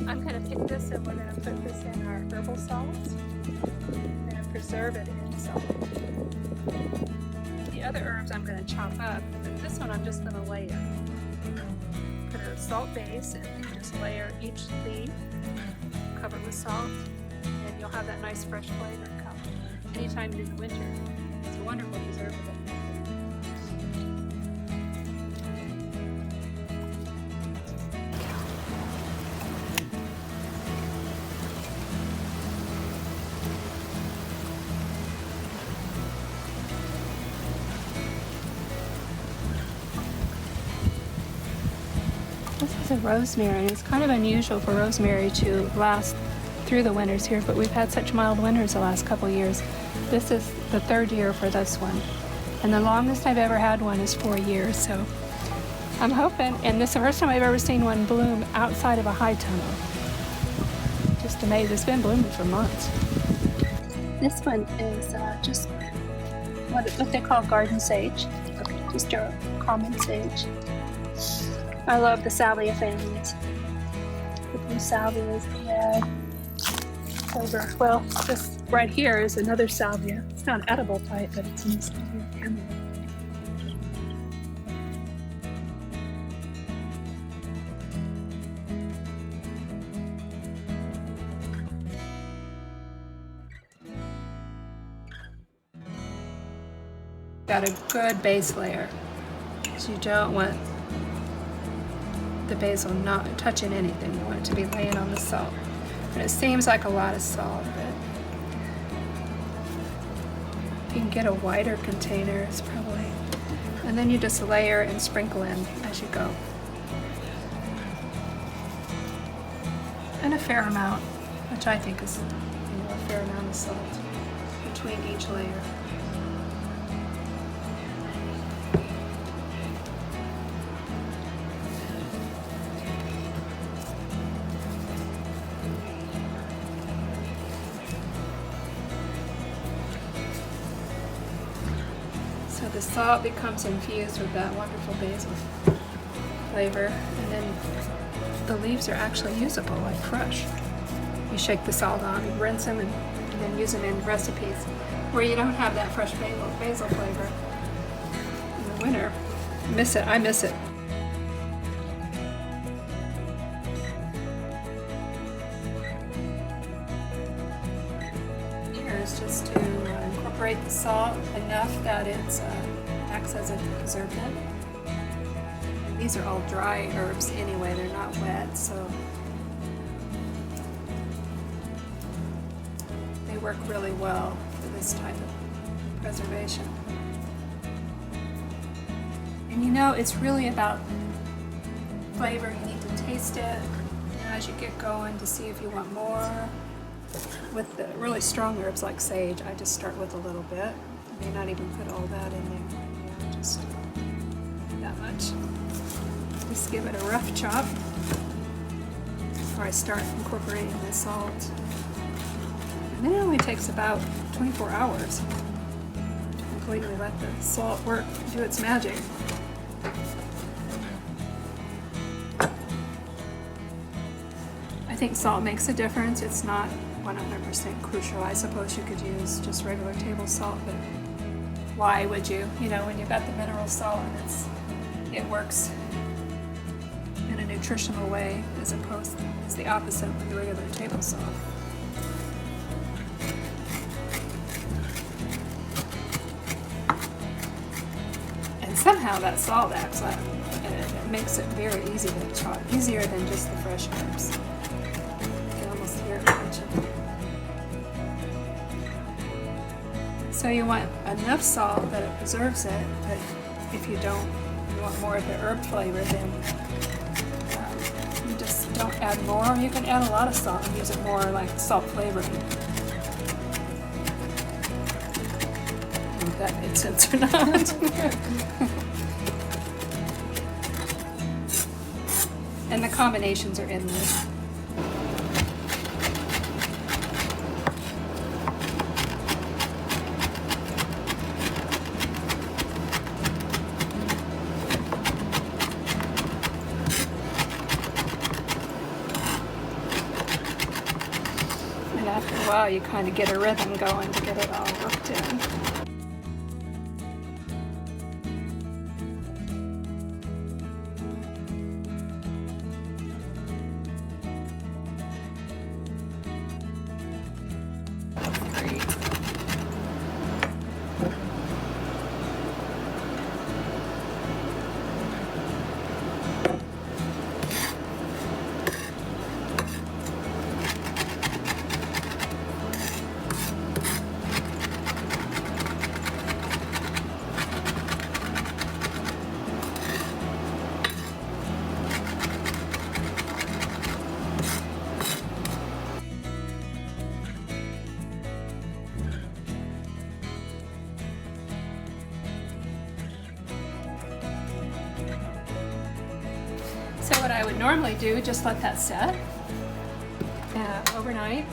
I'm going to pick this and we're going to put this in our herbal salts and preserve it in salt. The other herbs I'm going to chop up, but this one I'm just going to layer. Put a salt base and just layer each leaf, cover it with salt, and you'll have that nice fresh flavor come anytime in the winter. It's a wonderful preservative. This is a rosemary, and it's kind of unusual for rosemary to last through the winters here, but we've had such mild winters the last couple years. This is the third year for this one, and the longest I've ever had one is 4 years, so I'm hoping, and this is the first time I've ever seen one bloom outside of a high tunnel. Just amazing. It's been blooming for months. This one is just what they call garden sage, just a common sage. I love the salvia families. The blue salvia is the red. Over. Well, this right here is another salvia. It's not an edible type, but it's in the salvia family. Got a good base layer, because you don't want the basil not touching anything. You want it to be laying on the salt. And it seems like a lot of salt, but if you can get a wider container, it's probably... And then you just layer and sprinkle in as you go. And a fair amount, which I think is a fair amount of salt between each layer. So the salt becomes infused with that wonderful basil flavor, and then the leaves are actually usable, like fresh. You shake the salt on, you rinse them, and then use them in recipes where you don't have that fresh basil flavor in the winter. Miss it. I miss it. Here is just to incorporate the salt enough that it acts as a preservative. These are all dry herbs anyway, they're not wet, so they work really well for this type of preservation. And you know, it's really about flavor. You need to taste it as you get going to see if you want more. With the really strong herbs like sage, I just start with a little bit. I may not even put all that in there. Yeah, just that much. Just give it a rough chop before I start incorporating the salt. And then it only takes about 24 hours to completely let the salt work, do its magic. I think salt makes a difference. It's not 100% crucial. I suppose you could use just regular table salt, but why would you? You know, when you've got the mineral salt and it works in a nutritional way as opposed to the opposite with the regular table salt. And somehow that salt acts like it makes it very easy to chop, easier than just the fresh herbs. You can almost hear it crunching. So you want enough salt that it preserves it, but if you don't, you want more of the herb flavor, then you just don't add more. You can add a lot of salt and use it more like salt flavoring. I don't know if that made sense or not. And the combinations are endless. while you kind of get a rhythm going to get it all worked in. So what I would normally do, just let that set overnight,